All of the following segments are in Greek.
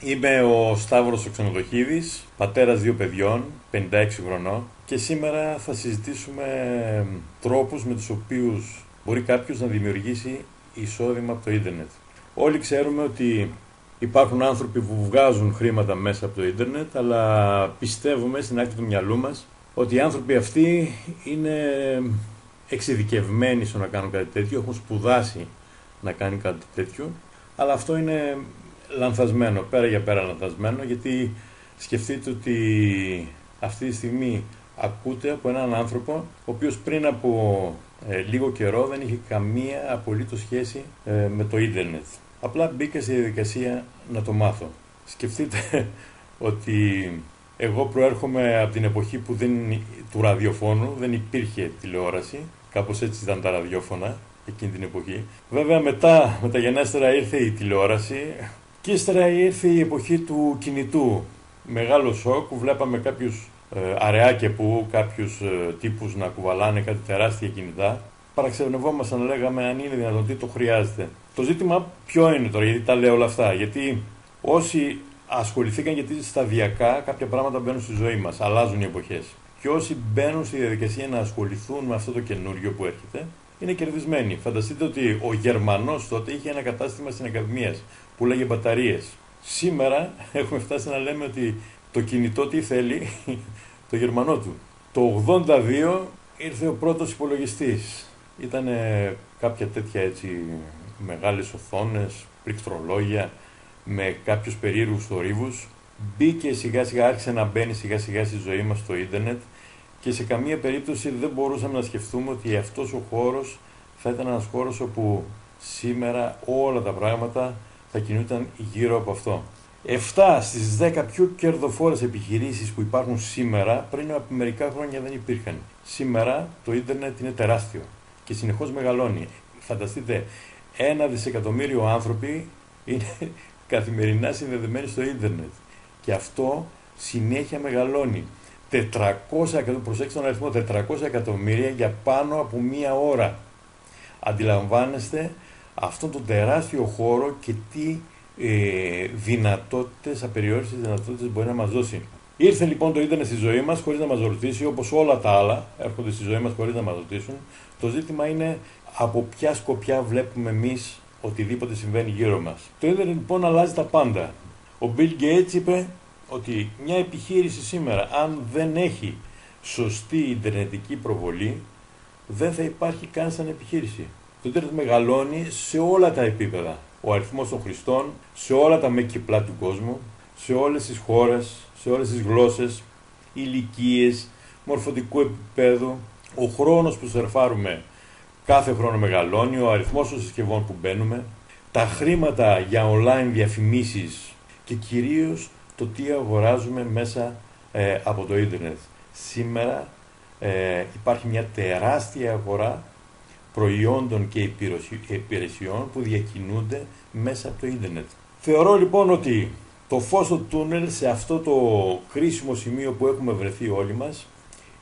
Είμαι ο Σταύρος ο Ξενοδοχίδης, πατέρας δύο παιδιών, 56 χρονών, και σήμερα θα συζητήσουμε τρόπους με τους οποίους μπορεί κάποιος να δημιουργήσει εισόδημα από το ίντερνετ. Όλοι ξέρουμε ότι υπάρχουν άνθρωποι που βγάζουν χρήματα μέσα από το ίντερνετ, αλλά πιστεύουμε στην άκρη του μυαλού μας ότι οι άνθρωποι αυτοί είναι εξειδικευμένοι στο να κάνουν κάτι τέτοιο, έχουν σπουδάσει να κάνουν κάτι τέτοιο, αλλά αυτό είναι λανθασμένο, πέρα για πέρα λανθασμένο, γιατί σκεφτείτε ότι αυτή τη στιγμή ακούτε από έναν άνθρωπο ο οποίος πριν από λίγο καιρό δεν είχε καμία απολύτως σχέση με το ίντερνετ. Απλά μπήκα στη διαδικασία να το μάθω. Σκεφτείτε ότι εγώ προέρχομαι από την εποχή που του ραδιοφώνου, δεν υπήρχε τηλεόραση, κάπως έτσι ήταν τα ραδιόφωνα εκείνη την εποχή. Βέβαια μεταγενέστερα ήρθε η τηλεόραση και ύστερα ήρθε η εποχή του κινητού. Μεγάλο σοκ που βλέπαμε κάποιους αреάκια που κάποιους τύπους να κουβαλάνε κάτι τεράστια κινητά. Παραξενευόμασταν, λέγαμε, αν είναι δυνατόν, τι το χρειάζεται. Το ζήτημα ποιο είναι τώρα, γιατί τα λέω όλα αυτά? Γιατί όσοι ασχοληθήκαν, γιατί σταδιακά κάποια πράγματα μπαίνουν στη ζωή μας, αλλάζουν οι εποχές. Και όσοι μπαίνουν στη διαδικασία να ασχοληθούν με αυτό το καινούριο που έρχεται, είναι κερδισμένοι. Φανταστείτε ότι ο Γερμανός τότε είχε ένα κατάστημα στην Ακαδημίας που λέγε μπαταρίες. Σήμερα έχουμε φτάσει να λέμε ότι το κινητό τι θέλει, το γερμανό του. Το 82 ήρθε ο πρώτος υπολογιστής. Ήταν κάποια τέτοια έτσι μεγάλες οθόνες, πληκτρολόγια, με κάποιους περίεργους θορύβους. Μπήκε σιγά σιγά, άρχισε να μπαίνει σιγά σιγά στη ζωή μας το ίντερνετ και σε καμία περίπτωση δεν μπορούσαμε να σκεφτούμε ότι αυτός ο χώρος θα ήταν ένας χώρος όπου σήμερα όλα τα πράγματα θα κινούνταν γύρω από αυτό. 7 στις 10 πιο κερδοφόρες επιχειρήσεις που υπάρχουν σήμερα, πριν από μερικά χρόνια δεν υπήρχαν. Σήμερα το ίντερνετ είναι τεράστιο και συνεχώς μεγαλώνει. Φανταστείτε, 1 δισεκατομμύριο άνθρωποι είναι καθημερινά συνδεδεμένοι στο ίντερνετ και αυτό συνέχεια μεγαλώνει. 400, προσέξτε τον αριθμό, 400 εκατομμύρια για πάνω από μία ώρα. Αντιλαμβάνεστε αυτόν τον τεράστιο χώρο και τι δυνατότητες, απεριόριστες δυνατότητες μπορεί να μας δώσει. Ήρθε λοιπόν το ίντερνετ στη ζωή μας χωρίς να μας ρωτήσει, όπως όλα τα άλλα έρχονται στη ζωή μας χωρίς να μας ρωτήσουν. Το ζήτημα είναι από ποια σκοπιά βλέπουμε εμείς οτιδήποτε συμβαίνει γύρω μας. Το ίντερνετ λοιπόν αλλάζει τα πάντα. Ο Bill Gates είπε ότι μια επιχείρηση σήμερα, αν δεν έχει σωστή ιντερνετική προβολή, δεν θα υπάρχει καν σαν επιχείρηση. Το ίντερνετ μεγαλώνει σε όλα τα επίπεδα. Ο αριθμός των χρηστών, σε όλα τα μέγη και πλάτη του κόσμου, σε όλες τις χώρες, σε όλες τις γλώσσες, ηλικίες, μορφωτικού επίπεδου. Ο χρόνος που σερφάρουμε κάθε χρόνο μεγαλώνει, ο αριθμός των συσκευών που μπαίνουμε, τα χρήματα για online διαφημίσεις και κυρίως το τι αγοράζουμε μέσα από το ίντερνετ. Σήμερα υπάρχει μια τεράστια αγορά προϊόντων και υπηρεσιών που διακινούνται μέσα από το ίντερνετ. Θεωρώ λοιπόν ότι το φως στο τούνελ σε αυτό το κρίσιμο σημείο που έχουμε βρεθεί όλοι μας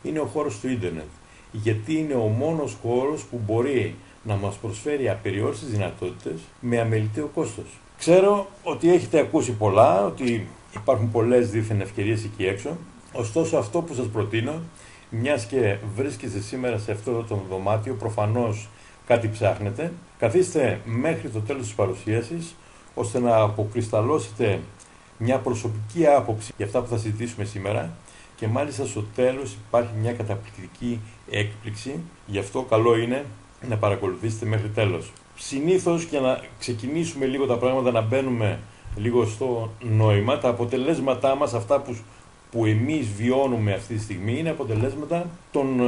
είναι ο χώρος του ίντερνετ. Γιατί είναι ο μόνος χώρος που μπορεί να μας προσφέρει απεριόριστες δυνατότητες με αμεληταίο κόστος. Ξέρω ότι έχετε ακούσει πολλά, ότι υπάρχουν πολλές δίθεν ευκαιρίες εκεί έξω, ωστόσο αυτό που σας προτείνω, μιας και βρίσκεστε σήμερα σε αυτό το δωμάτιο, προφανώς κάτι ψάχνετε, καθίστε μέχρι το τέλος της παρουσίασης, ώστε να αποκρισταλώσετε μια προσωπική άποψη για αυτά που θα συζητήσουμε σήμερα και μάλιστα στο τέλος υπάρχει μια καταπληκτική έκπληξη, γι' αυτό καλό είναι να παρακολουθήσετε μέχρι τέλος. Συνήθως, για να ξεκινήσουμε λίγο τα πράγματα, να μπαίνουμε λίγο στο νόημα, τα αποτελέσματά μας, αυτά που εμείς βιώνουμε αυτή τη στιγμή, είναι αποτελέσματα των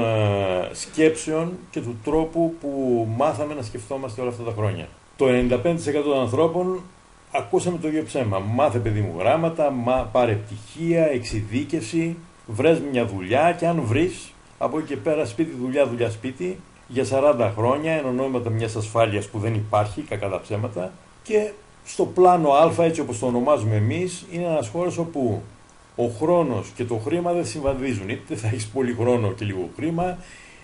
σκέψεων και του τρόπου που μάθαμε να σκεφτόμαστε όλα αυτά τα χρόνια. Το 95% των ανθρώπων ακούσαμε το ίδιο ψέμα. Μάθε παιδί μου γράμματα, πάρε πτυχία, εξειδίκευση, βρες μια δουλειά και αν βρεις, από εκεί και πέρα σπίτι δουλειά, δουλειά σπίτι, για 40 χρόνια, εν ονόματα μιας ασφάλειας που δεν υπάρχει, κακά τα ψέματα, και στο πλάνο Α, έτσι όπως το ονομάζουμε εμείς, είναι ένας χώρος όπου ο χρόνος και το χρήμα δεν συμβαδίζουν. Είτε θα έχεις πολύ χρόνο και λίγο χρήμα,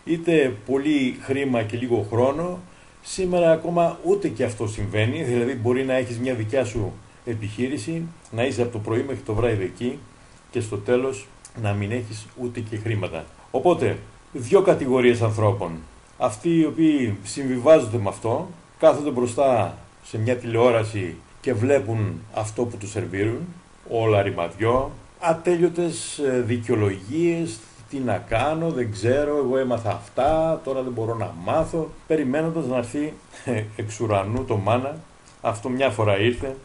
είτε πολύ χρήμα και λίγο χρόνο. Σήμερα ακόμα ούτε και αυτό συμβαίνει, δηλαδή μπορεί να έχεις μια δικιά σου επιχείρηση, να είσαι από το πρωί μέχρι το βράδυ εκεί και στο τέλος να μην έχεις ούτε και χρήματα. Οπότε, δύο κατηγορίες ανθρώπων. Αυτοί οι οποίοι συμβιβάζονται με αυτό, κάθονται μπροστά σε μια τηλεόραση και βλέπουν αυτό που τους σερβίρουν, όλα ρημαδιό, ατέλειωτες δικαιολογίες, τι να κάνω, δεν ξέρω, εγώ έμαθα αυτά, τώρα δεν μπορώ να μάθω, περιμένοντας να έρθει εξ ουρανού το μάνα. Αυτό μια φορά ήρθε,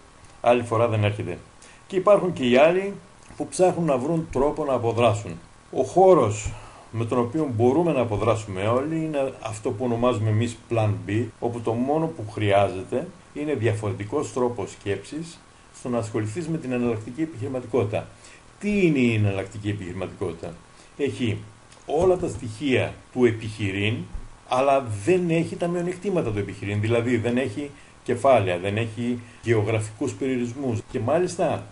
άλλη φορά δεν έρχεται. Και υπάρχουν και οι άλλοι που ψάχνουν να βρουν τρόπο να αποδράσουν. Ο χώρος με τον οποίο μπορούμε να αποδράσουμε όλοι είναι αυτό που ονομάζουμε εμείς Plan B, όπου το μόνο που χρειάζεται είναι διαφορετικός τρόπος σκέψης στο να ασχοληθείς με την εναλλακτική επιχειρηματικότητα. Τι είναι η εναλλακτική επιχειρηματικότητα? Έχει όλα τα στοιχεία του επιχειρήν, αλλά δεν έχει τα μειονεκτήματα του επιχειρήν, δηλαδή δεν έχει κεφάλαια, δεν έχει γεωγραφικούς περιορισμούς και μάλιστα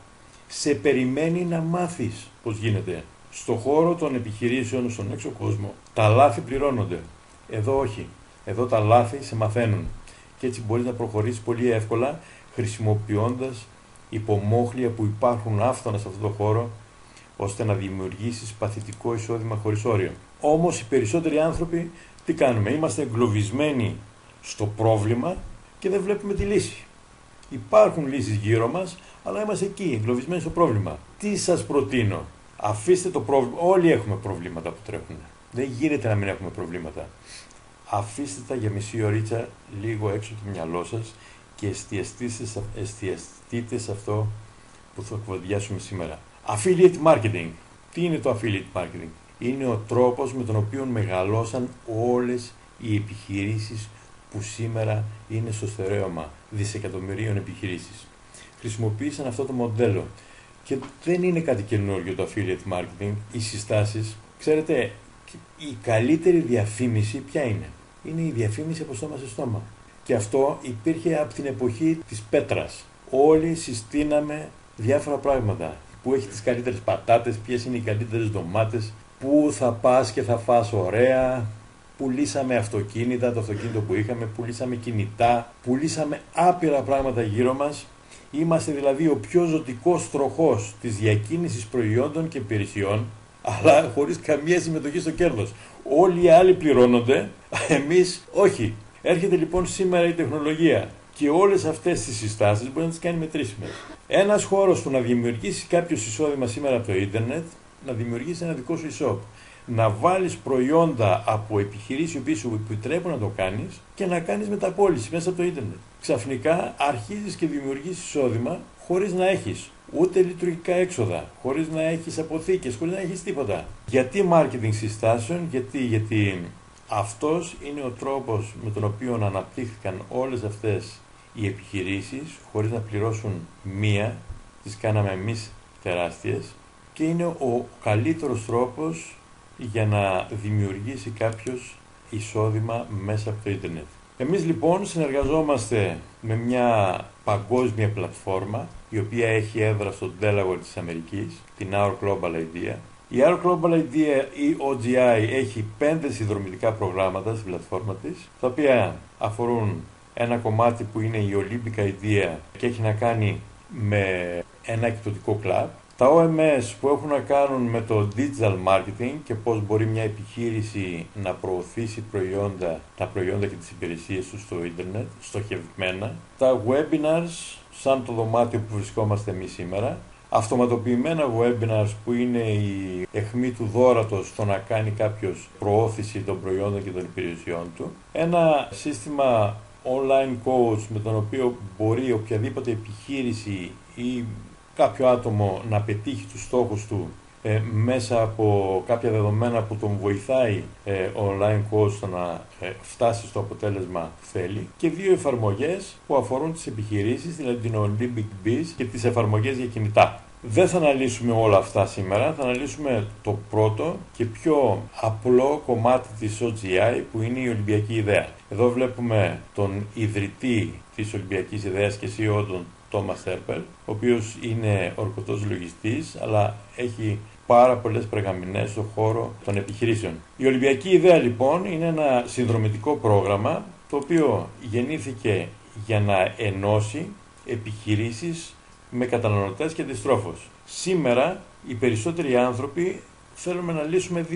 σε περιμένει να μάθεις πώς γίνεται. Στο χώρο των επιχειρήσεων, στον έξω κόσμο, τα λάθη πληρώνονται. Εδώ όχι. Εδώ τα λάθη σε μαθαίνουν. Και έτσι μπορείς να προχωρήσεις πολύ εύκολα χρησιμοποιώντας υπομόχλια που υπάρχουν άφθονα σε αυτό το χώρο, ώστε να δημιουργήσεις παθητικό εισόδημα χωρίς όριο. Όμως οι περισσότεροι άνθρωποι τι κάνουμε? Είμαστε εγκλωβισμένοι στο πρόβλημα και δεν βλέπουμε τη λύση. Υπάρχουν λύσεις γύρω μας, αλλά είμαστε εκεί, εγκλωβισμένοι στο πρόβλημα. Τι σας προτείνω? Αφήστε το πρόβλημα. Όλοι έχουμε προβλήματα που τρέχουν. Δεν γίνεται να μην έχουμε προβλήματα. Αφήστε τα για μισή ωρίτσα λίγο έξω από το μυαλό σας και εστιαστείτε σε αυτό που θα κουβεντιάσουμε σήμερα. Affiliate marketing. Τι είναι το affiliate marketing? Είναι ο τρόπος με τον οποίο μεγαλώσαν όλες οι επιχειρήσεις που σήμερα είναι στο στερέωμα δισεκατομμυρίων επιχειρήσεις. Χρησιμοποίησαν αυτό το μοντέλο. Και δεν είναι κάτι καινούργιο το affiliate marketing, οι συστάσεις. Ξέρετε, η καλύτερη διαφήμιση ποια είναι? Είναι η διαφήμιση από στόμα σε στόμα. Και αυτό υπήρχε από την εποχή της πέτρας. Όλοι συστήναμε διάφορα πράγματα. Πού έχει τις καλύτερες πατάτες, ποιες είναι οι καλύτερες ντομάτες, πού θα πας και θα φας ωραία. Πουλήσαμε αυτοκίνητα, το αυτοκίνητο που είχαμε, πουλήσαμε κινητά, πουλήσαμε άπειρα πράγματα γύρω μας. Είμαστε δηλαδή ο πιο ζωτικός τροχός της διακίνησης προϊόντων και υπηρεσιών, αλλά χωρίς καμία συμμετοχή στο κέρδος. Όλοι οι άλλοι πληρώνονται, εμείς όχι. Έρχεται λοιπόν σήμερα η τεχνολογία και όλες αυτές τις συστάσεις μπορεί να τις κάνει μετρήσιμες. Ένας χώρος που να δημιουργήσει κάποιος εισόδημα σήμερα από το ίντερνετ, να δημιουργήσει ένα δικό σου e-shop. Να βάλεις προϊόντα από επιχειρήσεις οι οποίες σου επιτρέπουν να το κάνεις και να κάνεις μεταπώληση μέσα από το ίντερνετ. Ξαφνικά αρχίζεις και δημιουργείς εισόδημα χωρίς να έχεις ούτε λειτουργικά έξοδα, χωρίς να έχεις αποθήκες, χωρίς να έχεις τίποτα. Γιατί marketing συστάσεων? Γιατί αυτός είναι ο τρόπος με τον οποίο αναπτύχθηκαν όλες αυτές οι επιχειρήσεις χωρίς να πληρώσουν μία, τις κάναμε εμείς τεράστιες και είναι ο καλύτερος τρόπος για να δημιουργήσει κάποιος εισόδημα μέσα από το ίντερνετ. Εμείς λοιπόν συνεργαζόμαστε με μια παγκόσμια πλατφόρμα η οποία έχει έδρα στο Delaware της Αμερικής, την Our Global Idea. Η Our Global Idea ή OGI έχει 5 συνδρομητικά προγράμματα στην πλατφόρμα της, τα οποία αφορούν ένα κομμάτι που είναι η Olympic Idea και έχει να κάνει με ένα εκπτωτικό κλαμπ. Τα OMS που έχουν να κάνουν με το digital marketing και πώς μπορεί μια επιχείρηση να προωθήσει τα προϊόντα και τις υπηρεσίες του στο ίντερνετ, στοχευμένα. Τα webinars, σαν το δωμάτιο που βρισκόμαστε εμείς σήμερα. Αυτοματοποιημένα webinars που είναι η αιχμή του δώρατος στο να κάνει κάποιος προώθηση των προϊόντων και των υπηρεσιών του. Ένα σύστημα online coach με τον οποίο μπορεί οποιαδήποτε επιχείρηση ή κάποιο άτομο να πετύχει τους στόχους του μέσα από κάποια δεδομένα που τον βοηθάει online coach στο να φτάσει στο αποτέλεσμα που θέλει και 2 εφαρμογές που αφορούν τις επιχειρήσεις, δηλαδή την Olympic Biz και τις εφαρμογές για κινητά. Δεν θα αναλύσουμε όλα αυτά σήμερα, θα αναλύσουμε το πρώτο και πιο απλό κομμάτι της OGI που είναι η Ολυμπιακή Ιδέα. Εδώ βλέπουμε τον ιδρυτή της Ολυμπιακής Ιδέας και CEO, τον Thomas Herpel, ο οποίος είναι ορκωτός λογιστής, αλλά έχει πάρα πολλές προεγαμηνές στον χώρο των επιχειρήσεων. Η Ολυμπιακή Ιδέα λοιπόν είναι ένα συνδρομητικό πρόγραμμα το οποίο γεννήθηκε για να ενώσει επιχειρήσεις με καταναλωτές και αντιστρόφως. Σήμερα οι περισσότεροι άνθρωποι θέλουμε να λύσουμε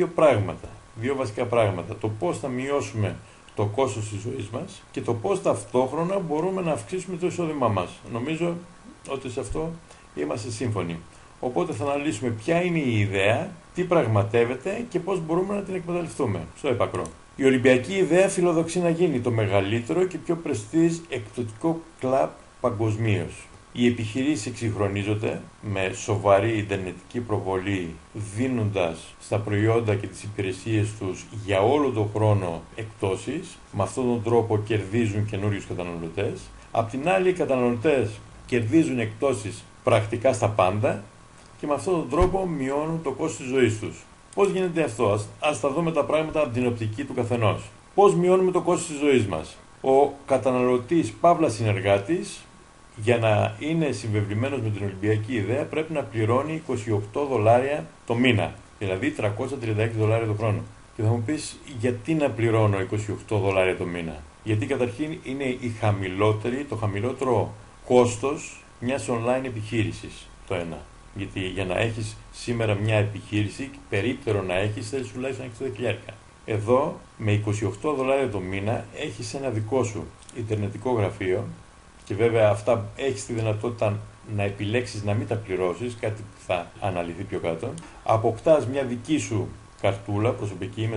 δύο βασικά πράγματα. Το πώς θα μειώσουμε το κόστος της ζωής μας και το πώς ταυτόχρονα μπορούμε να αυξήσουμε το εισόδημά μας. Νομίζω ότι σε αυτό είμαστε σύμφωνοι. Οπότε θα αναλύσουμε ποια είναι η ιδέα, τι πραγματεύεται και πώς μπορούμε να την εκμεταλλευτούμε στο έπακρο. Η Ολυμπιακή ιδέα φιλοδοξεί να γίνει το μεγαλύτερο και πιο πρεστίζ εκπτωτικό κλαμπ παγκοσμίως. Οι επιχειρήσεις εξυγχρονίζονται με σοβαρή ιντερνετική προβολή, δίνοντας στα προϊόντα και τις υπηρεσίες τους για όλο τον χρόνο εκπτώσεις. Με αυτόν τον τρόπο κερδίζουν καινούριους καταναλωτές. Απ' την άλλη, οι καταναλωτές κερδίζουν εκπτώσεις πρακτικά στα πάντα και με αυτόν τον τρόπο μειώνουν το κόστος της ζωής τους. Πώς γίνεται αυτό? Ας τα δούμε τα πράγματα από την οπτική του καθενός. Πώς μειώνουμε το κόστος της ζωής μας? Ο καταναλωτής παύλα συνεργάτης, για να είναι συμβεβλημένος με την Ολυμπιακή ιδέα, πρέπει να πληρώνει $28 το μήνα, δηλαδή $336 το χρόνο. Και θα μου πεις, γιατί να πληρώνω $28 το μήνα? Γιατί καταρχήν είναι το χαμηλότερο κόστος μιας online επιχείρησης, το ένα. Γιατί για να έχεις σήμερα μια επιχείρηση, περίπτερο να έχεις, θέλεις τουλάχιστον να έχεις $10,000. Εδώ, με $28 το μήνα, έχεις ένα δικό σου ιντερνετικό γραφείο και βέβαια αυτά έχεις τη δυνατότητα να επιλέξεις να μην τα πληρώσεις, κάτι που θα αναλυθεί πιο κάτω. Αποκτάς μια δική σου καρτούλα προσωπική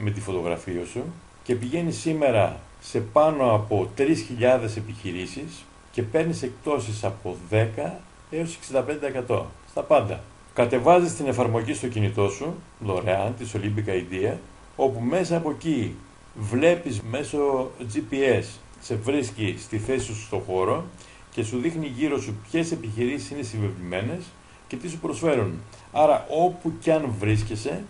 με τη φωτογραφία σου και πηγαίνεις σήμερα σε πάνω από 3.000 επιχειρήσεις και παίρνεις εκπτώσεις από 10 έως 65% στα πάντα. Κατεβάζεις την εφαρμογή στο κινητό σου, δωρεάν, της Olympic Idea, όπου μέσα από εκεί βλέπεις μέσω GPS, σε βρίσκει στη θέση σου στο χώρο και σου δείχνει γύρω σου ποιες επιχειρήσεις είναι συμβεβλημένες και τι σου προσφέρουν. Άρα όπου κι αν βρίσκεσαι,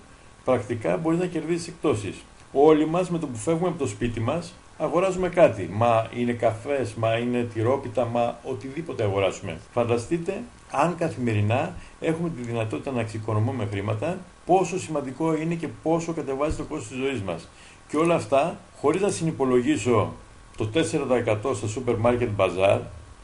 πρακτικά μπορείς να κερδίσεις εκπτώσεις. Όλοι μας με το που φεύγουμε από το σπίτι μας αγοράζουμε κάτι. Μα είναι καφές, μα είναι τυρόπιτα, μα οτιδήποτε αγοράσουμε. Φανταστείτε αν καθημερινά έχουμε τη δυνατότητα να εξοικονομούμε χρήματα, πόσο σημαντικό είναι και πόσο κατεβάζει το κόστος της ζωής μας. Και όλα αυτά χωρίς να συνυπολογίσω το 4% στα σούπερ μάρκετ μπαζάρ,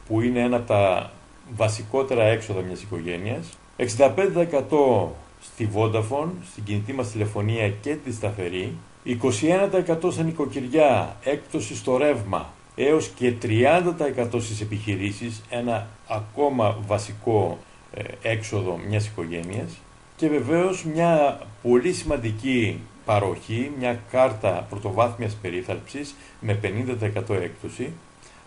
που είναι ένα από τα βασικότερα έξοδα μιας οικογένειας, 65% στη Vodafone, στην κινητή μας τηλεφωνία και τη σταθερή, 21% στα νοικοκυριά, έκπτωση στο ρεύμα, έως και 30% στις επιχειρήσεις, ένα ακόμα βασικό έξοδο μιας οικογένειας, και βεβαίως μια πολύ σημαντική παροχή, μια κάρτα πρωτοβάθμιας περίθαλψης με 50% έκπτωση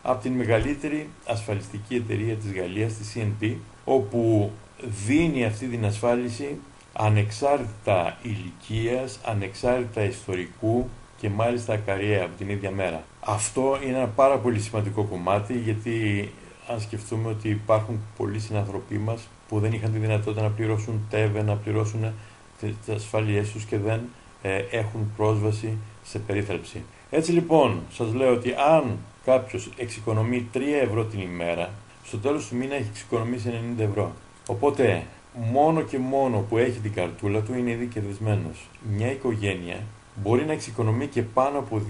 από την μεγαλύτερη ασφαλιστική εταιρεία της Γαλλίας, τη CNP, όπου δίνει αυτή την ασφάλιση ανεξάρτητα ηλικίας, ανεξάρτητα ιστορικού και μάλιστα ακαριέα από την ίδια μέρα. Αυτό είναι ένα πάρα πολύ σημαντικό κομμάτι, γιατί αν σκεφτούμε ότι υπάρχουν πολλοί συνανθρωποί μας που δεν είχαν τη δυνατότητα να πληρώσουν ΤΕΒΕ, να πληρώσουν τις ασφάλειές τους και δεν έχουν πρόσβαση σε περίθαλψη. Έτσι λοιπόν, σας λέω ότι αν κάποιος εξοικονομεί 3 ευρώ την ημέρα, στο τέλος του μήνα έχει εξοικονομήσει 90 ευρώ. Οπότε, μόνο και μόνο που έχει την καρτούλα του είναι ήδη κερδισμένος. Μια οικογένεια μπορεί να εξοικονομεί και πάνω από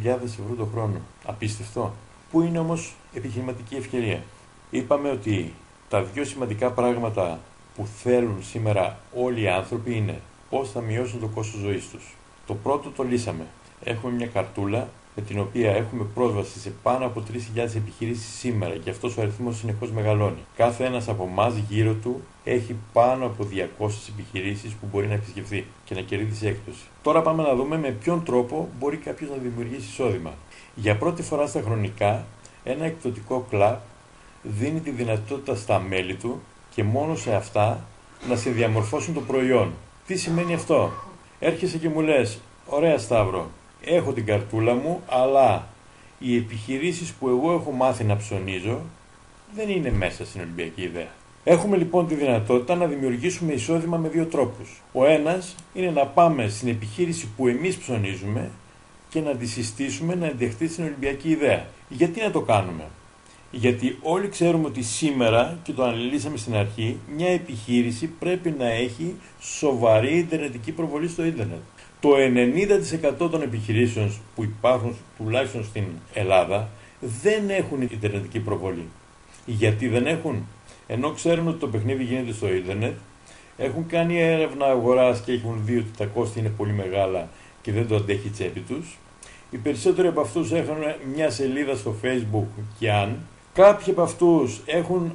2.000 ευρώ το χρόνο. Απίστευτο. Πού είναι όμως επιχειρηματική ευκαιρία? Είπαμε ότι τα δύο σημαντικά πράγματα που θέλουν σήμερα όλοι οι άνθρωποι είναι πώς θα μειώσουν το κόστος ζωής τους. Το πρώτο το λύσαμε. Έχουμε μια καρτούλα με την οποία έχουμε πρόσβαση σε πάνω από 3.000 επιχειρήσεις σήμερα και αυτός ο αριθμός συνεχώς μεγαλώνει. Κάθε ένας από εμάς γύρω του έχει πάνω από 200 επιχειρήσεις που μπορεί να επισκεφθεί και να κερδίσει έκπτωση. Τώρα πάμε να δούμε με ποιον τρόπο μπορεί κάποιος να δημιουργήσει εισόδημα. Για πρώτη φορά στα χρονικά, ένα εκπτωτικό κλαμπ δίνει τη δυνατότητα στα μέλη του και μόνο σε αυτά να σε διαμορφώσουν το προϊόν. Τι σημαίνει αυτό? Έρχεσαι και μου λες, ωραία Σταύρο, έχω την καρτούλα μου, αλλά οι επιχειρήσεις που εγώ έχω μάθει να ψωνίζω δεν είναι μέσα στην Ολυμπιακή ιδέα. Έχουμε λοιπόν τη δυνατότητα να δημιουργήσουμε εισόδημα με δύο τρόπους. Ο ένας είναι να πάμε στην επιχείρηση που εμείς ψωνίζουμε και να τη συστήσουμε να εντεχθεί στην Ολυμπιακή ιδέα. Γιατί να το κάνουμε? Γιατί όλοι ξέρουμε ότι σήμερα, και το αναλύσαμε στην αρχή, μια επιχείρηση πρέπει να έχει σοβαρή ιντερνετική προβολή στο ίντερνετ. Το 90% των επιχειρήσεων που υπάρχουν τουλάχιστον στην Ελλάδα δεν έχουν ιντερνετική προβολή. Γιατί δεν έχουν? Ενώ ξέρουν ότι το παιχνίδι γίνεται στο ίντερνετ, έχουν κάνει έρευνα αγοράς και έχουν δει ότι τα κόστη είναι πολύ μεγάλα και δεν το αντέχει η τσέπη τους. Οι περισσότεροι από αυτούς έχουν μια σελίδα στο Facebook και αν. Κάποιοι από αυτούς έχουν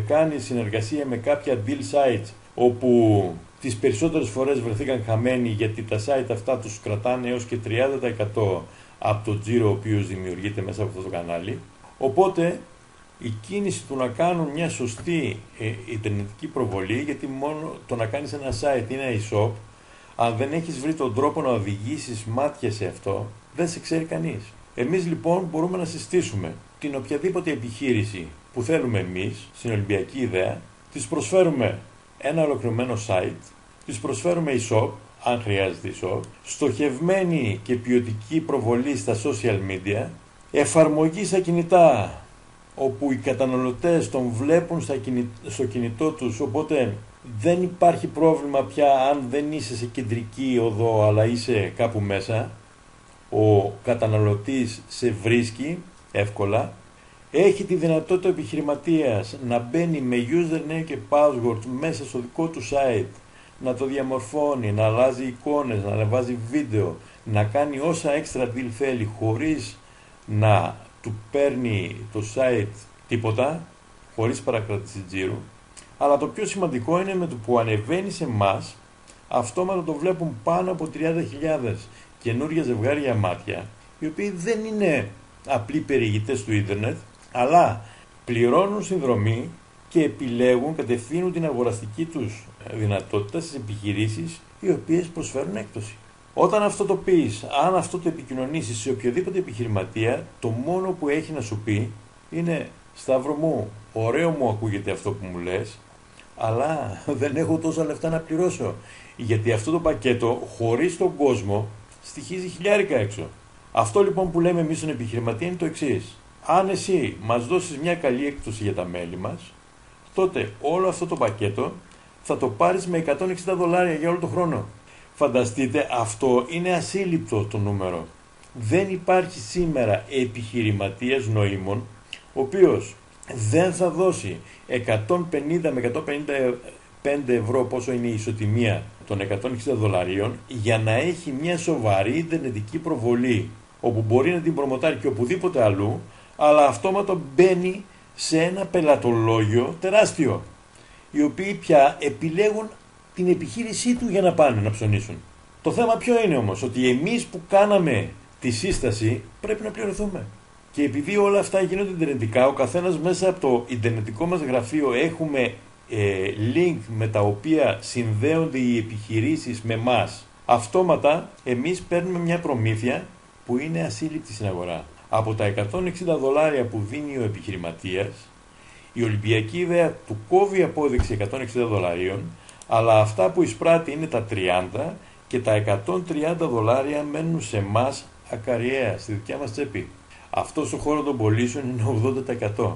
κάνει συνεργασία με κάποια deal sites όπου τις περισσότερες φορές βρεθήκαν χαμένοι γιατί τα site αυτά τους κρατάνε έως και 30% από το τζίρο ο οποίος δημιουργείται μέσα από αυτό το κανάλι. Οπότε η κίνηση του να κάνουν μια σωστή ιντερνετική προβολή, γιατί μόνο το να κάνεις ένα site ή ένα e-shop, αν δεν έχεις βρει τον τρόπο να οδηγήσεις μάτια σε αυτό, δεν σε ξέρει κανείς. Εμείς λοιπόν μπορούμε να συστήσουμε την οποιαδήποτε επιχείρηση που θέλουμε εμείς, στην Ολυμπιακή Ιδέα, της προσφέρουμε ένα ολοκληρωμένο site, της προσφέρουμε e-shop, αν χρειάζεται e-shop, στοχευμένη και ποιοτική προβολή στα social media, εφαρμογή στα κινητά, όπου οι καταναλωτές τον βλέπουν στο κινητό τους, οπότε δεν υπάρχει πρόβλημα πια αν δεν είσαι σε κεντρική οδό αλλά είσαι κάπου μέσα. Ο καταναλωτής σε βρίσκει εύκολα. Έχει τη δυνατότητα ο επιχειρηματίας να μπαίνει με username και password μέσα στο δικό του site, να το διαμορφώνει, να αλλάζει εικόνες, να ανεβάζει βίντεο, να κάνει όσα extra deal θέλει χωρίς να του παίρνει το site τίποτα, χωρίς παρακρατήση τζίρου. Αλλά το πιο σημαντικό είναι με το που ανεβαίνει σε εμάς, αυτόματα το βλέπουν πάνω από 30.000 καινούργια ζευγάρια μάτια, οι οποίοι δεν είναι απλοί περιηγητές του ίντερνετ, αλλά πληρώνουν συνδρομή και επιλέγουν, κατευθύνουν την αγοραστική τους δυνατότητα στις επιχειρήσεις οι οποίες προσφέρουν έκπτωση. Όταν αυτό το πεις, αν αυτό το επικοινωνήσεις σε οποιοδήποτε επιχειρηματία, το μόνο που έχει να σου πει είναι «Σταύρο μου, ωραίο μου ακούγεται αυτό που μου λες, αλλά δεν έχω τόσα λεφτά να πληρώσω». Γιατί αυτό το πακέτο, χωρίς τον κόσμο, στοιχίζει 1.000 έξω. Αυτό λοιπόν που λέμε εμείς στον επιχειρηματία είναι το εξής. Αν εσύ μας δώσεις μια καλή έκπτωση για τα μέλη μας, τότε όλο αυτό το πακέτο θα το πάρεις με $160 για όλο τον χρόνο. Φανταστείτε, αυτό είναι ασύλληπτο το νούμερο. Δεν υπάρχει σήμερα επιχειρηματίας νοήμων, ο οποίος δεν θα δώσει 150 με 155 ευρώ, πόσο είναι η ισοτιμία των $160, για να έχει μια σοβαρή ιντερνετική προβολή, όπου μπορεί να την προμοτάρει και οπουδήποτε αλλού, αλλά αυτόματα μπαίνει σε ένα πελατολόγιο τεράστιο, οι οποίοι πια επιλέγουν την επιχείρησή του για να πάνε να ψωνίσουν. Το θέμα ποιο είναι όμως? Ότι εμείς που κάναμε τη σύσταση πρέπει να πληρωθούμε. Και επειδή όλα αυτά γίνονται ιντερνετικά, ο καθένας μέσα από το ιντερνετικό μας γραφείο έχουμε link με τα οποία συνδέονται οι επιχειρήσεις με μας. Αυτόματα εμείς παίρνουμε μια προμήθεια που είναι ασύλληπτη στην αγορά. Από τα $160 που δίνει ο επιχειρηματίας, η Ολυμπιακή Ιδέα του κόβει απόδειξη $160, αλλά αυτά που εισπράττει είναι τα 30 και τα $130 μένουν σε εμάς ακαριέα, στη δικιά μας τσέπη. Αυτό στο χώρο των πωλήσεων είναι 80%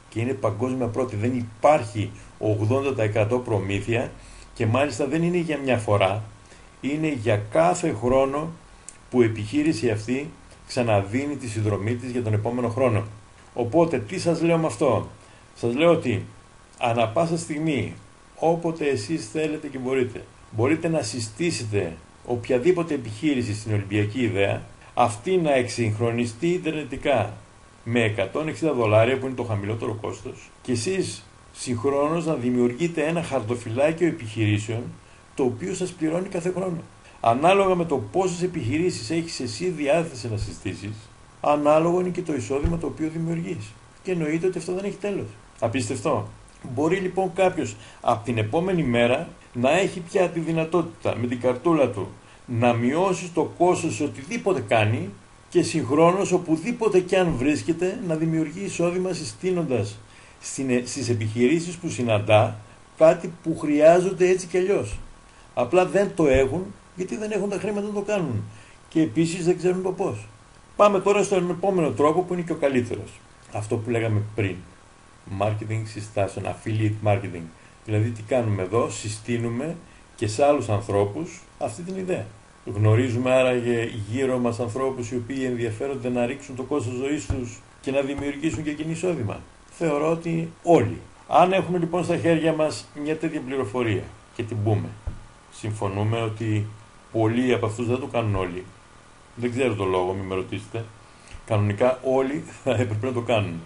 και είναι παγκόσμια πρώτη. Δεν υπάρχει 80% προμήθεια και μάλιστα δεν είναι για μια φορά, είναι για κάθε χρόνο που η επιχείρηση αυτή ξαναδίνει τη συνδρομή της για τον επόμενο χρόνο. Οπότε τι σας λέω με αυτό? Σας λέω ότι ανά πάσα στιγμή, όποτε εσείς θέλετε και μπορείτε να συστήσετε οποιαδήποτε επιχείρηση στην Ολυμπιακή Ιδέα, αυτή να εξυγχρονιστεί ιντερνετικά με $160 που είναι το χαμηλότερο κόστος, και εσείς συγχρόνως να δημιουργείτε ένα χαρτοφυλάκιο επιχειρήσεων το οποίο σας πληρώνει κάθε χρόνο. Ανάλογα με το πόσες επιχειρήσεις έχεις εσύ διάθεση να συστήσεις, ανάλογο είναι και το εισόδημα το οποίο δημιουργείς. Και εννοείται ότι αυτό δεν έχει τέλος. Απίστευτο. Μπορεί λοιπόν κάποιος από την επόμενη μέρα να έχει πια τη δυνατότητα με την καρτούλα του να μειώσει το κόστος σε οτιδήποτε κάνει και συγχρόνως οπουδήποτε και αν βρίσκεται να δημιουργεί εισόδημα συστήνοντας στις επιχειρήσεις που συναντά κάτι που χρειάζονται έτσι κι αλλιώς. Απλά δεν το έχουν γιατί δεν έχουν τα χρήματα να το κάνουν και επίσης δεν ξέρουν το πώς. Πάμε τώρα στον επόμενο τρόπο που είναι και ο καλύτερος. Αυτό που λέγαμε πριν. Marketing συστάσεων, affiliate marketing. Δηλαδή τι κάνουμε εδώ? Συστήνουμε και σε άλλους ανθρώπους αυτή την ιδέα. Γνωρίζουμε άραγε γύρω μας ανθρώπους οι οποίοι ενδιαφέρονται να ρίξουν το κόστος ζωής τους και να δημιουργήσουν και εκείνοι εισόδημα? Θεωρώ ότι όλοι. Αν έχουμε λοιπόν στα χέρια μας μια τέτοια πληροφορία και την πούμε, συμφωνούμε ότι πολλοί από αυτούς δεν το κάνουν όλοι. Δεν ξέρω το λόγο, μην με ρωτήσετε. Κανονικά όλοι θα έπρεπε να το κάνουν.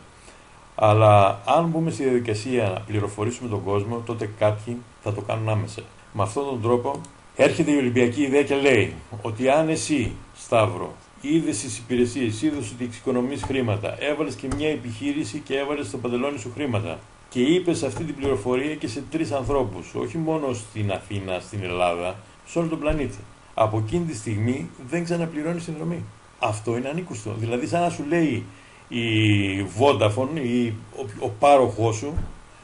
Αλλά αν μπούμε στη διαδικασία να πληροφορήσουμε τον κόσμο, τότε κάποιοι θα το κάνουν άμεσα. Με αυτόν τον τρόπο έρχεται η Ολυμπιακή ιδέα και λέει ότι αν εσύ, Σταύρο, είδες τις υπηρεσίες, είδες ότι εξοικονομείς χρήματα, έβαλες και μια επιχείρηση και έβαλες στο παντελόνι σου χρήματα και είπες αυτή την πληροφορία και σε 3 ανθρώπους, όχι μόνο στην Αθήνα, στην Ελλάδα, σε όλο τον πλανήτη. Από εκείνη τη στιγμή δεν ξαναπληρώνει συνδρομή. Αυτό είναι ανήκουστο. Δηλαδή, σαν να σου λέει η Vodafone ή ο πάροχός σου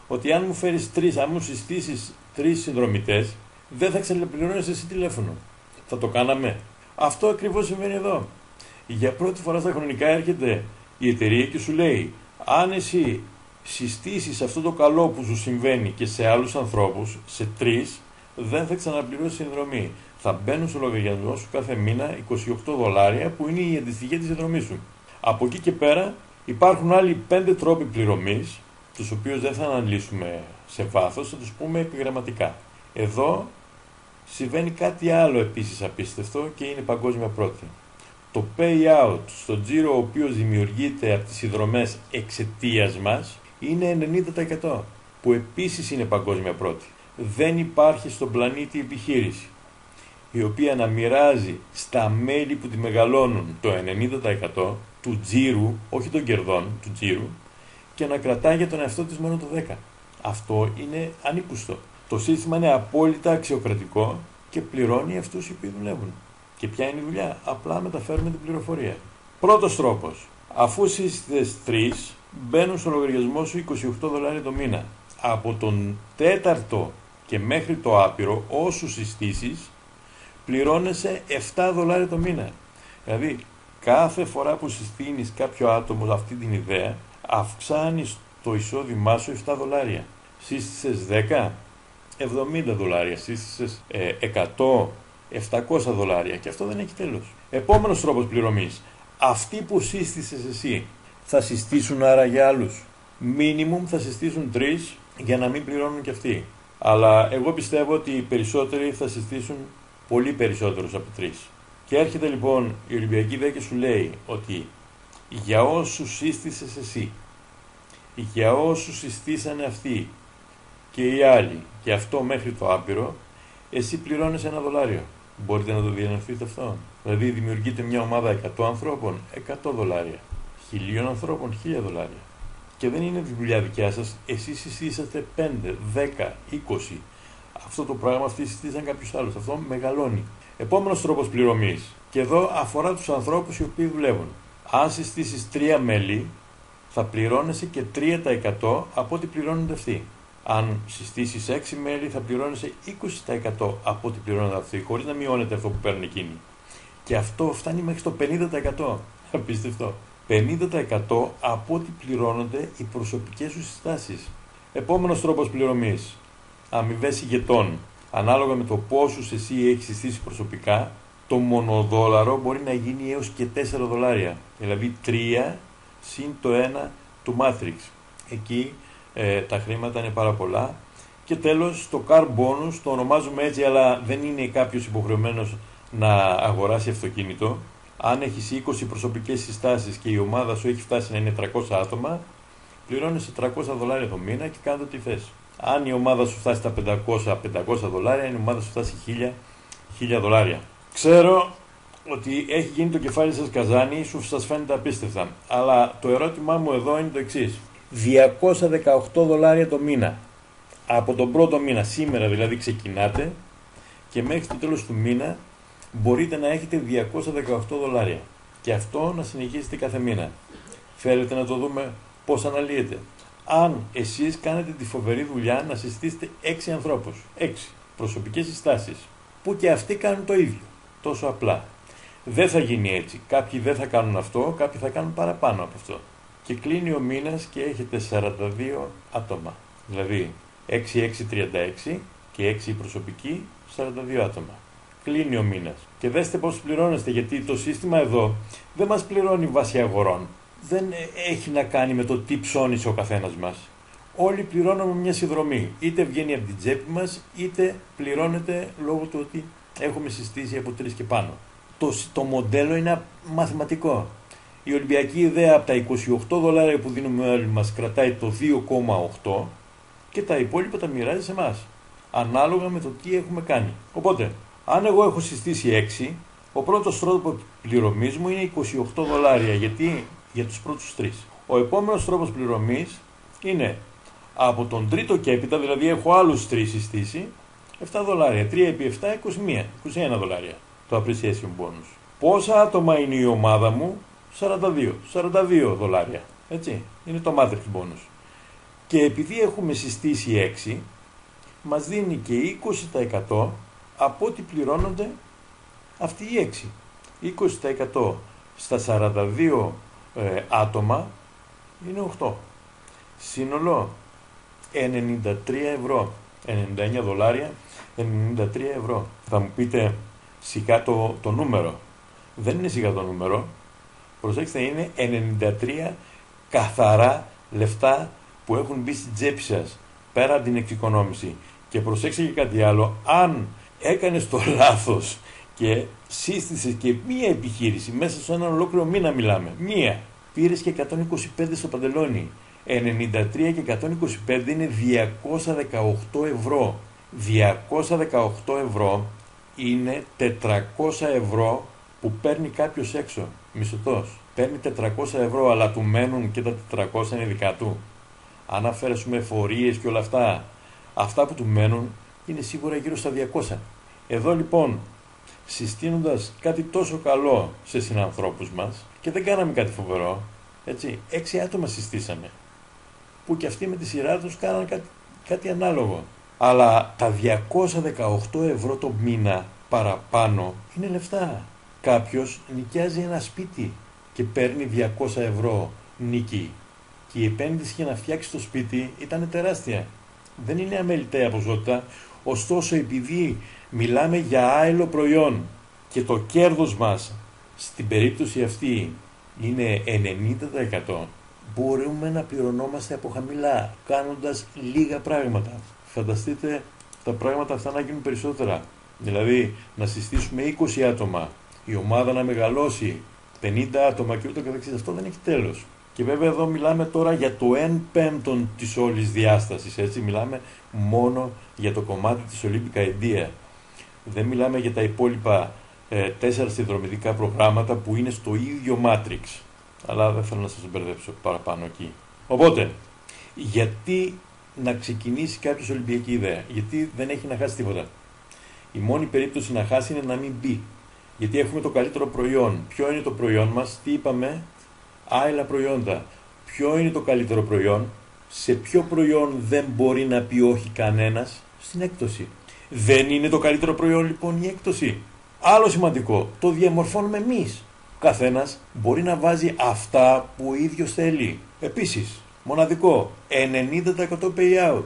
ότι αν μου φέρεις 3, αν μου συστήσεις 3 συνδρομητές, δεν θα ξαναπληρώνεις εσύ τηλέφωνο. Θα το κάναμε? Αυτό ακριβώς συμβαίνει εδώ. Για πρώτη φορά στα χρονικά έρχεται η εταιρεία και σου λέει, αν εσύ συστήσεις αυτό το καλό που σου συμβαίνει και σε άλλους ανθρώπους, σε 3, δεν θα ξαναπληρώσεις συνδρομή. Θα μπαίνουν στο λογαριασμό σου κάθε μήνα $28 που είναι η αντιστοιχεία της συνδρομής σου. Από εκεί και πέρα υπάρχουν άλλοι 5 τρόποι πληρωμής, τους οποίους δεν θα αναλύσουμε σε βάθος, θα τους πούμε επιγραμματικά. Εδώ συμβαίνει κάτι άλλο επίσης απίστευτο και είναι παγκόσμια πρώτη. Το payout στο τζίρο ο οποίος δημιουργείται από τις συνδρομές εξαιτίας μας είναι 90%, που επίσης είναι παγκόσμια πρώτη. Δεν υπάρχει στον πλανήτη επιχείρηση η οποία να μοιράζει στα μέλη που τη μεγαλώνουν το 90% του τζίρου, όχι των κερδών, του τζίρου, και να κρατάει για τον εαυτό της μόνο το 10%. Αυτό είναι ανήκουστο. Το σύστημα είναι απόλυτα αξιοκρατικό και πληρώνει αυτούς οι οποίοι δουλεύουν. Και ποια είναι η δουλειά? Απλά μεταφέρουμε την πληροφορία. Πρώτος τρόπος. Αφού σύστησες 3, μπαίνουν στο λογαριασμό σου $28 το μήνα. Από τον 4ο και μέχρι το άπειρο, όσους συστήσεις, πληρώνεσαι $7 το μήνα. Δηλαδή, κάθε φορά που συστήνεις κάποιο άτομο αυτή την ιδέα, αυξάνεις το εισόδημά σου $7. Σύστησες 10, $70. Σύστησες 100, $700 και αυτό δεν έχει τέλος. Επόμενος τρόπος πληρωμής. Αυτοί που σύστησες εσύ θα συστήσουν άρα για άλλους. Μίνιμουμ θα συστήσουν 3 για να μην πληρώνουν κι αυτοί. Αλλά εγώ πιστεύω ότι οι περισσότεροι θα συστήσουν πολύ περισσότερους από 3. Και έρχεται λοιπόν η Ολυμπιακή ιδέα και σου λέει ότι για όσους σύστησες εσύ, για όσους συστήσανε αυτοί και οι άλλοι, και αυτό μέχρι το άπειρο, εσύ πληρώνεις $1. Μπορείτε να το διανεμηθείτε αυτό? Δηλαδή δημιουργείται μια ομάδα 100 ανθρώπων, $100. 1000 ανθρώπων, $1000. Και δεν είναι τη δουλειά δικιά σας, εσείς συστήσατε 5, 10, 20. Αυτό το πράγμα αυτοί συστήσαν κάποιους άλλους. Αυτό μεγαλώνει. Επόμενος τρόπος πληρωμής. Και εδώ αφορά τους ανθρώπους οι οποίοι δουλεύουν. Αν συστήσεις 3 μέλη, θα πληρώνεσαι και 3% από ό,τι πληρώνονται αυτοί. Αν συστήσεις 6 μέλη, θα πληρώνεσαι 20% από ό,τι πληρώνονται αυτοί, χωρίς να μειώνεται αυτό που παίρνουν εκείνοι. Και αυτό φτάνει μέχρι το 50%. Απίστευτο. 50% από ό,τι πληρώνονται οι προσωπικές σου συστάσεις. Επόμενος τρόπος πληρωμής. Αμοιβές ηγετών. Ανάλογα με το πόσους εσύ έχεις συστήσει προσωπικά, το μονοδόλαρο μπορεί να γίνει έως και $4. Δηλαδή 3 συν το 1 του Matrix. Εκεί τα χρήματα είναι πάρα πολλά. Και τέλος, το car bonus, το ονομάζουμε έτσι, αλλά δεν είναι κάποιος υποχρεωμένος να αγοράσει αυτοκίνητο. Αν έχεις 20 προσωπικές συστάσεις και η ομάδα σου έχει φτάσει να είναι 300 άτομα, πληρώνεις $300 το μήνα και κάνεις ό,τι θες. Αν η ομάδα σου φτάσει στα $500, η ομάδα σου φτάσει $1000. Ξέρω ότι έχει γίνει το κεφάλι σας καζάνι, ίσως σας φαίνεται απίστευτα. Αλλά το ερώτημά μου εδώ είναι το εξής. $218 το μήνα. Από τον πρώτο μήνα, σήμερα δηλαδή ξεκινάτε, και μέχρι το τέλος του μήνα μπορείτε να έχετε $218. Και αυτό να συνεχίσετε κάθε μήνα. Θέλετε να το δούμε πώς αναλύεται? Αν εσείς κάνετε τη φοβερή δουλειά να συστήσετε 6 ανθρώπους, 6 προσωπικές συστάσεις, που και αυτοί κάνουν το ίδιο, τόσο απλά. Δεν θα γίνει έτσι. Κάποιοι δεν θα κάνουν αυτό, κάποιοι θα κάνουν παραπάνω από αυτό. Και κλείνει ο μήνας και έχετε 42 άτομα. Δηλαδή 6-6-36 και 6 προσωπικοί, 42 άτομα. Κλείνει ο μήνας. Και δέστε πώς πληρώνεστε, γιατί το σύστημα εδώ δεν μας πληρώνει βάσει αγορών. δεν έχει να κάνει με το τι ψώνισε ο καθένας μας. Όλοι πληρώνουμε μια συνδρομή. Είτε βγαίνει από την τσέπη μας, είτε πληρώνεται λόγω του ότι έχουμε συστήσει από 3 και πάνω. Το μοντέλο είναι μαθηματικό. Η Ολυμπιακή ιδέα από τα $28 που δίνουμε όλοι μας κρατάει το 2,8 και τα υπόλοιπα τα μοιράζει σε εμάς. Ανάλογα με το τι έχουμε κάνει. Οπότε, αν εγώ έχω συστήσει 6, ο πρώτος τρόπος πληρωμής μου είναι $28. Γιατί? Για τους πρώτους 3. Ο επόμενος τρόπος πληρωμής είναι από τον τρίτο και έπειτα, δηλαδή έχω άλλους 3 συστήσει, $7. 3 επί 7, 21 $. Το appreciation bonus. Πόσα άτομα είναι η ομάδα μου? 42 $. Έτσι, είναι το matrix bonus. Και επειδή έχουμε συστήσει 6, μας δίνει και 20% από ό,τι πληρώνονται αυτοί οι 6. 20% στα 42 άτομα είναι 8. Σύνολο 93 ευρώ. 99 $, 93 ευρώ. Θα μου πείτε σιγά το νούμερο. Δεν είναι σιγά το νούμερο. Προσέξτε, είναι 93 καθαρά λεφτά που έχουν μπει στην τσέπη σας, πέρα από την εξοικονόμηση. Και προσέξτε και κάτι άλλο, αν έκανες το λάθος και σύστησες και μία επιχείρηση, μέσα σε έναν ολόκληρο μήνα μιλάμε, μία, πήρες και 125 στο παντελόνι. 93 και 125 είναι 218 ευρώ. 218 ευρώ είναι 400 ευρώ που παίρνει κάποιος έξω, μισθωτός. Παίρνει 400 ευρώ, αλλά του μένουν και τα 400 είναι δικά του. Αν αφαιρέσουμε εφορίες και όλα αυτά που του μένουν είναι σίγουρα γύρω στα 200. Εδώ λοιπόν, συστήνοντας κάτι τόσο καλό σε συνανθρώπους μας, και δεν κάναμε κάτι φοβερό, έτσι, 6 άτομα συστήσαμε, που και αυτοί με τη σειρά τους κάναν κάτι ανάλογο. Αλλά τα 218 ευρώ το μήνα παραπάνω είναι λεφτά. Κάποιος νοικιάζει ένα σπίτι και παίρνει 200 ευρώ νίκη. Και η επένδυση για να φτιάξει το σπίτι ήταν τεράστια. Δεν είναι αμεληταία ποσότητα, ωστόσο επειδή μιλάμε για άειλο προϊόν και το κέρδος μας στην περίπτωση αυτή είναι 90%, μπορούμε να πληρωνόμαστε από χαμηλά, κάνοντας λίγα πράγματα. Φανταστείτε τα πράγματα αυτά να γίνουν περισσότερα. Δηλαδή να συστήσουμε 20 άτομα, η ομάδα να μεγαλώσει, 50 άτομα και ούτω καθεξής. Αυτό δεν έχει τέλος. Και βέβαια εδώ μιλάμε τώρα για το 1/5 της όλης διάστασης, έτσι, μιλάμε μόνο για το κομμάτι της Olympic Idea. Δεν μιλάμε για τα υπόλοιπα 4 συνδρομητικά προγράμματα που είναι στο ίδιο Matrix. Αλλά δεν θέλω να σας μπερδέψω παραπάνω εκεί. Οπότε, γιατί να ξεκινήσει κάποιος Ολυμπιακή ιδέα? Γιατί δεν έχει να χάσει τίποτα. Η μόνη περίπτωση να χάσει είναι να μην μπει. Γιατί έχουμε το καλύτερο προϊόν. Ποιο είναι το προϊόν μας? Τι είπαμε? Άειλα προϊόντα. Ποιο είναι το καλύτερο προϊόν? Σε ποιο προϊόν δεν μπορεί να πει όχι κανένας? Στην έκπτωση. Δεν είναι το καλύτερο προϊόν λοιπόν η έκπτωση? Άλλο σημαντικό, το διαμορφώνουμε εμείς. Ο καθένας μπορεί να βάζει αυτά που ο ίδιος θέλει. Επίσης, μοναδικό, 90% payout.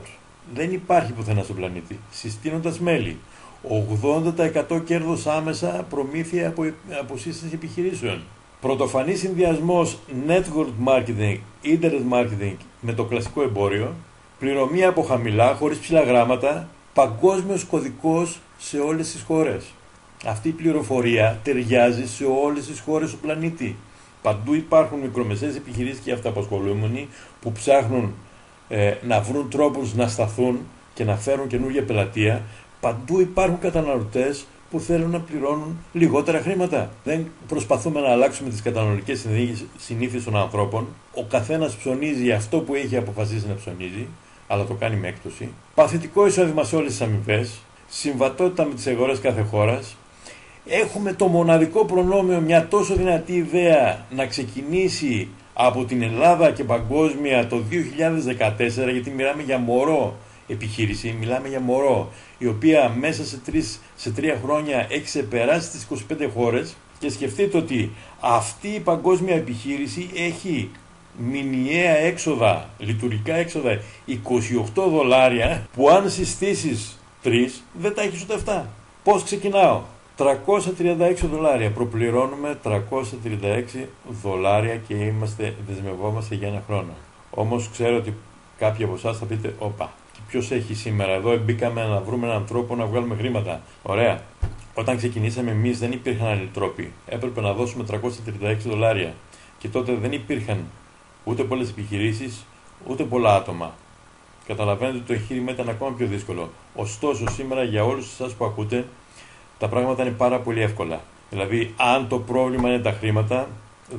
Δεν υπάρχει πουθενά στον πλανήτη. Συστήνοντας μέλη. 80% κέρδος άμεσα, προμήθεια από σύσταση επιχειρήσεων. Πρωτοφανής συνδυασμός network marketing, internet marketing με το κλασικό εμπόριο. Πληρωμή από χαμηλά, χωρίς ψηλά γράμματα. Παγκόσμιος κωδικός σε όλες τις χώρες. Αυτή η πληροφορία ταιριάζει σε όλες τις χώρες του πλανήτη. Παντού υπάρχουν μικρομεσαίες επιχειρήσεις και αυτοαπασχολούμενοι που ψάχνουν να βρουν τρόπους να σταθούν και να φέρουν καινούργια πελατεία. Παντού υπάρχουν καταναλωτές που θέλουν να πληρώνουν λιγότερα χρήματα. Δεν προσπαθούμε να αλλάξουμε τις καταναλωτικές συνήθειες των ανθρώπων. Ο καθένας ψωνίζει αυτό που έχει αποφασίσει να ψωνίζει, αλλά το κάνει με έκπτωση. Παθητικό εισόδημα σε όλες τις αμοιβές. Συμβατότητα με τις αγορές κάθε χώρας. Έχουμε το μοναδικό προνόμιο, μια τόσο δυνατή ιδέα να ξεκινήσει από την Ελλάδα και παγκόσμια το 2014, γιατί μιλάμε για μωρό επιχείρηση, μιλάμε για μωρό, η οποία μέσα σε 3 χρόνια έχει ξεπεράσει τις 25 χώρες, και σκεφτείτε ότι αυτή η παγκόσμια επιχείρηση έχει μηνιαία έξοδα, λειτουργικά έξοδα $28, που αν συστήσεις 3 δεν τα έχεις ούτε αυτά. Πώς ξεκινάω? $336. Προπληρώνουμε $336 και δεσμευόμαστε για ένα χρόνο. Όμως ξέρω ότι κάποιοι από εσάς θα πείτε, όπα, ποιος έχει σήμερα εδώ, μπήκαμε να βρούμε έναν τρόπο να βγάλουμε χρήματα. Ωραία. Όταν ξεκινήσαμε εμείς δεν υπήρχαν άλλοι τρόποι. Έπρεπε να δώσουμε $336 και τότε δεν υπήρχαν ούτε πολλές επιχειρήσεις, ούτε πολλά άτομα. Καταλαβαίνετε ότι το εγχείρημα ήταν ακόμα πιο δύσκολο. Ωστόσο, σήμερα για όλους εσάς που ακούτε, τα πράγματα είναι πάρα πολύ εύκολα. Δηλαδή, αν το πρόβλημα είναι τα χρήματα,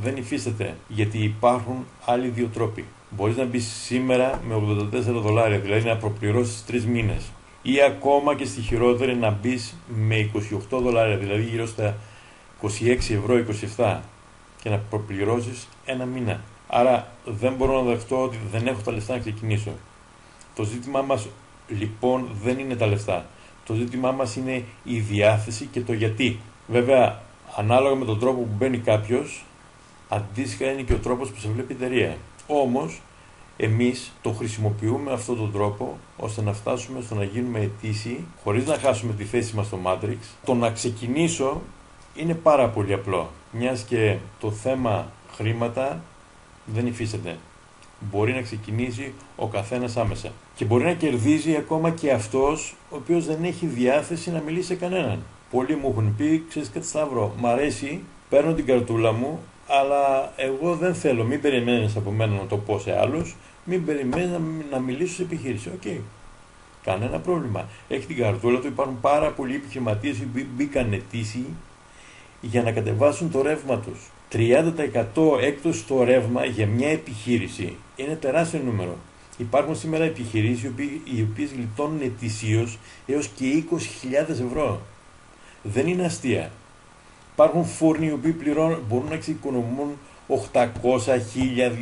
δεν υφίσταται, γιατί υπάρχουν άλλοι δύο τρόποι. Μπορείς να μπεις σήμερα με $84, δηλαδή να προπληρώσεις 3 μήνες. Ή ακόμα και στη χειρότερη να μπεις με $28, δηλαδή γύρω στα 26 ευρώ, 27, και να προπληρώσεις ένα μήνα. Άρα δεν μπορώ να δεχτώ ότι δεν έχω τα λεφτά να ξεκινήσω. Το ζήτημά μας λοιπόν δεν είναι τα λεφτά. Το ζήτημά μας είναι η διάθεση και το γιατί. Βέβαια, ανάλογα με τον τρόπο που μπαίνει κάποιος, αντίστοιχα είναι και ο τρόπος που σε βλέπει η εταιρεία. Όμως, εμείς το χρησιμοποιούμε αυτόν τον τρόπο ώστε να φτάσουμε στο να γίνουμε αιτήσιοι χωρίς να χάσουμε τη θέση μας στο Matrix. Το να ξεκινήσω είναι πάρα πολύ απλό, μιας και το θέμα χρήματα δεν υφίσταται. Μπορεί να ξεκινήσει ο καθένας άμεσα. Και μπορεί να κερδίζει ακόμα και αυτός ο οποίος δεν έχει διάθεση να μιλήσει σε κανέναν. Πολλοί μου έχουν πει, ξέρεις κάτι Σταύρο, μ' αρέσει, παίρνω την καρτούλα μου, αλλά εγώ δεν θέλω, μην περιμένεις από μένα να το πω σε άλλους, μην περιμένεις να μιλήσω σε επιχείρηση. Οκ. Κανένα πρόβλημα. Έχει την καρτούλα του, υπάρχουν πάρα πολλοί επιχειρηματίες που μπήκαν αιτήσιοι για να κατεβάσουν το ρεύμα τους. 30% έκπτωση στο ρεύμα για μια επιχείρηση είναι τεράστιο νούμερο. Υπάρχουν σήμερα επιχειρήσεις οι οποίες γλιτώνουν ετησίως έως και 20.000 ευρώ. Δεν είναι αστεία. Υπάρχουν φούρνοι οι οποίοι μπορούν να εξοικονομούν 800, 1000,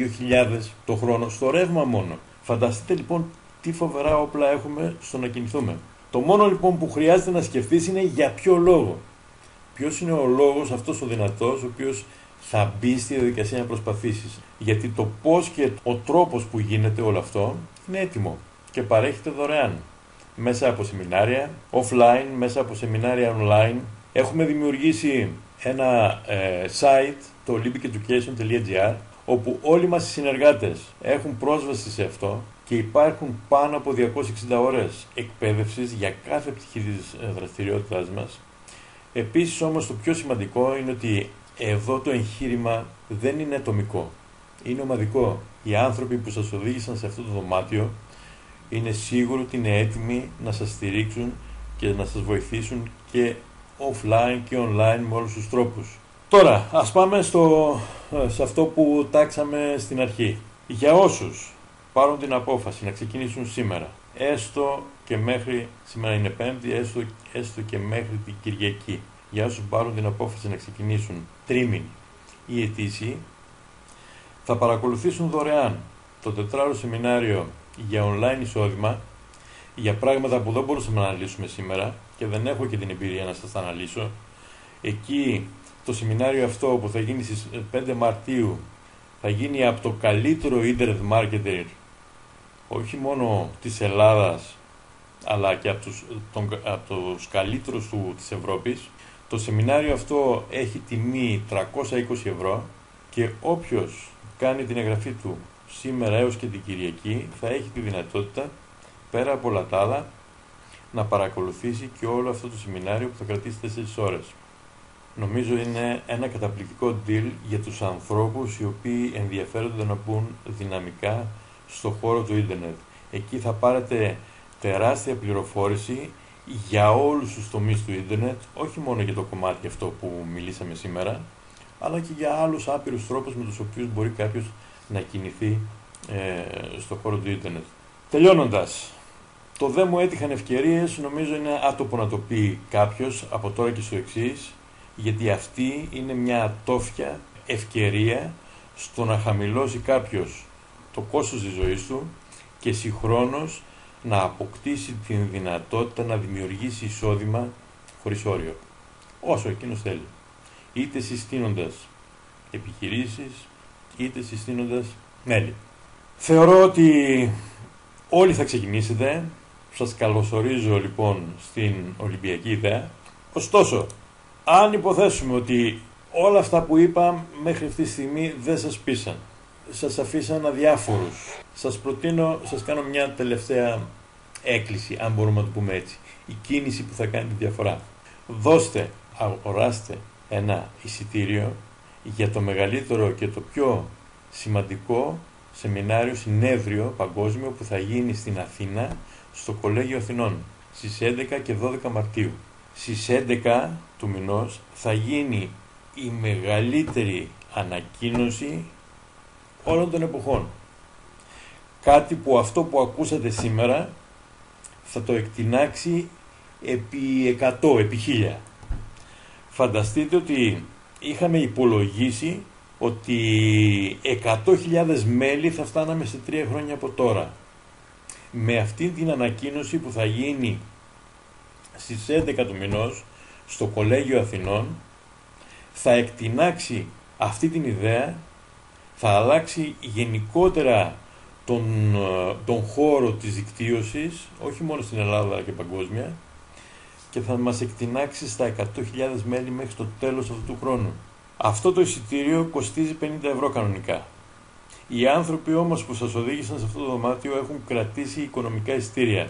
2000 το χρόνο στο ρεύμα μόνο. Φανταστείτε λοιπόν τι φοβερά όπλα έχουμε στο να κινηθούμε. Το μόνο λοιπόν που χρειάζεται να σκεφτείς είναι για ποιο λόγο. Ποιος είναι ο λόγος αυτός ο δυνατός, ο οποίος θα μπει στη διαδικασία να προσπαθήσεις. Γιατί το πώς και ο τρόπος που γίνεται όλο αυτό είναι έτοιμο και παρέχεται δωρεάν. Μέσα από σεμινάρια offline, μέσα από σεμινάρια online. Έχουμε δημιουργήσει ένα site, το olympiceducation.gr, όπου όλοι μας οι συνεργάτες έχουν πρόσβαση σε αυτό και υπάρχουν πάνω από 260 ώρες εκπαίδευσης για κάθε πτυχή της δραστηριότητάς μας. Επίσης όμως το πιο σημαντικό είναι ότι εδώ το εγχείρημα δεν είναι ατομικό, είναι ομαδικό. Οι άνθρωποι που σας οδήγησαν σε αυτό το δωμάτιο είναι σίγουροι ότι είναι έτοιμοι να σας στηρίξουν και να σας βοηθήσουν και offline και online με όλους τους τρόπους. Τώρα, ας πάμε σε αυτό που τάξαμε στην αρχή. Για όσους πάρουν την απόφαση να ξεκινήσουν σήμερα, έστω και μέχρι, σήμερα είναι Πέμπτη, έστω και μέχρι την Κυριακή, για όσους πάρουν την απόφαση να ξεκινήσουν τρίμηνοι ή ετήσιοι, θα παρακολουθήσουν δωρεάν το 4ωρο σεμινάριο για online εισόδημα, για πράγματα που δεν μπορούσαμε να αναλύσουμε σήμερα και δεν έχω και την εμπειρία να σας τα αναλύσω. Εκεί το σεμινάριο αυτό που θα γίνει στις 5 Μαρτίου θα γίνει από το καλύτερο internet marketer, όχι μόνο της Ελλάδας, αλλά και από τους καλύτερους της Ευρώπης. Το σεμινάριο αυτό έχει τιμή 320 ευρώ και όποιος κάνει την εγγραφή του σήμερα έως και την Κυριακή θα έχει τη δυνατότητα, πέρα από όλα τα άλλα, να παρακολουθήσει και όλο αυτό το σεμινάριο που θα κρατήσει 4 ώρες. Νομίζω είναι ένα καταπληκτικό deal για τους ανθρώπους οι οποίοι ενδιαφέρονται να μπουν δυναμικά στο χώρο του ίντερνετ. Εκεί θα πάρετε τεράστια πληροφόρηση για όλους τους τομείς του ίντερνετ, όχι μόνο για το κομμάτι αυτό που μιλήσαμε σήμερα, αλλά και για άλλους άπειρους τρόπους με τους οποίους μπορεί κάποιος να κινηθεί στο χώρο του ίντερνετ. Τελειώνοντας, το «δεν μου έτυχαν ευκαιρίες» νομίζω είναι άτομο να το πει κάποιος από τώρα και στο εξής, γιατί αυτή είναι μια ατόφια ευκαιρία στο να χαμηλώσει κάποιος το κόστος της ζωής του και συγχρόνως να αποκτήσει την δυνατότητα να δημιουργήσει εισόδημα χωρίς όριο, όσο εκείνος θέλει, είτε συστήνοντας επιχειρήσεις, είτε συστήνοντας μέλη. Θεωρώ ότι όλοι θα ξεκινήσετε. Σας καλωσορίζω λοιπόν στην Ολυμπιακή Ιδέα. Ωστόσο, Αν υποθέσουμε ότι όλα αυτά που είπα μέχρι αυτή τη στιγμή δεν σας πείσαν, σας αφήσαν αδιάφορους, σας προτείνω, σας κάνω μια τελευταία έκκληση, αν μπορούμε να το πούμε έτσι. Η κίνηση που θα κάνει τη διαφορά. Δώστε, αγοράστε ένα εισιτήριο για το μεγαλύτερο και το πιο σημαντικό σεμινάριο, συνέδριο παγκόσμιο που θα γίνει στην Αθήνα, στο Κολέγιο Αθηνών, στις 11 και 12 Μαρτίου. Στις 11 του μηνός θα γίνει η μεγαλύτερη ανακοίνωση όλων των εποχών. Κάτι που αυτό που ακούσατε σήμερα θα το εκτινάξει επί 100, επί 1000. Φανταστείτε ότι είχαμε υπολογίσει ότι 100.000 μέλη θα φτάναμε σε 3 χρόνια από τώρα. Με αυτή την ανακοίνωση που θα γίνει στις 11 του μηνός στο Κολέγιο Αθηνών, θα εκτινάξει αυτή την ιδέα, θα αλλάξει γενικότερα τον χώρο της δικτύωσης, όχι μόνο στην Ελλάδα αλλά και παγκόσμια, και θα μας εκτινάξει στα 100.000 μέλη μέχρι το τέλος αυτού του χρόνου. Αυτό το εισιτήριο κοστίζει 50 ευρώ κανονικά. Οι άνθρωποι όμως που σας οδήγησαν σε αυτό το δωμάτιο έχουν κρατήσει οικονομικά εισιτήρια.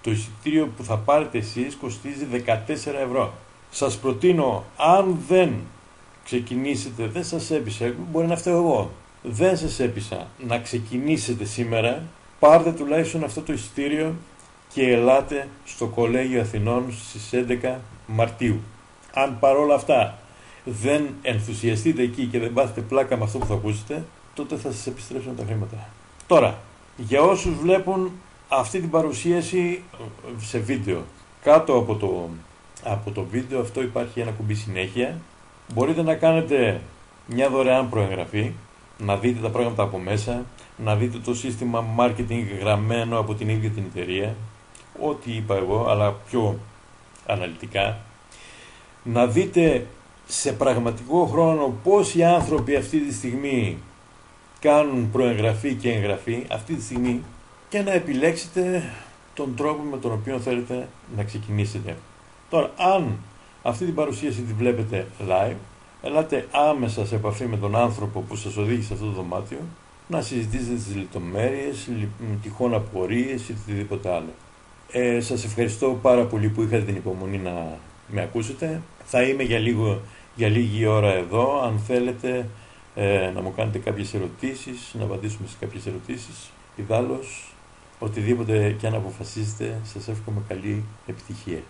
Το εισιτήριο που θα πάρετε εσείς κοστίζει 14 ευρώ. Σας προτείνω, αν δεν ξεκινήσετε, δεν σας έπεισα, μπορεί να φταίω εγώ, δεν σας έπεισα να ξεκινήσετε σήμερα, πάρτε τουλάχιστον αυτό το εισιτήριο και ελάτε στο Κολέγιο Αθηνών στις 11 Μαρτίου. Αν παρόλα αυτά δεν ενθουσιαστείτε εκεί και δεν πάθετε πλάκα με αυτό που θα ακούσετε, τότε θα σας επιστρέψουν τα χρήματα. Τώρα, για όσους βλέπουν αυτή την παρουσίαση σε βίντεο, κάτω από το βίντεο αυτό υπάρχει ένα κουμπί συνέχεια. Μπορείτε να κάνετε μια δωρεάν προεγγραφή, να δείτε τα πράγματα από μέσα, να δείτε το σύστημα marketing γραμμένο από την ίδια την εταιρεία, ό,τι είπα εγώ, αλλά πιο αναλυτικά. Να δείτε σε πραγματικό χρόνο πόσοι άνθρωποι αυτή τη στιγμή κάνουν προεγγραφή και εγγραφή αυτή τη στιγμή και να επιλέξετε τον τρόπο με τον οποίο θέλετε να ξεκινήσετε. Τώρα, αν αυτή την παρουσίαση τη βλέπετε live, ελάτε άμεσα σε επαφή με τον άνθρωπο που σας οδήγησε σε αυτό το δωμάτιο, να συζητήσετε τις λεπτομέρειες, τυχόν απορίες ή οτιδήποτε άλλο. Σας ευχαριστώ πάρα πολύ που είχατε την υπομονή να με ακούσετε. Θα είμαι για λίγη ώρα εδώ, αν θέλετε να μου κάνετε κάποιες ερωτήσεις, να απαντήσουμε σε κάποιες ερωτήσεις. Ιδάλλως, οτιδήποτε και αν αποφασίσετε, σας εύχομαι καλή επιτυχία.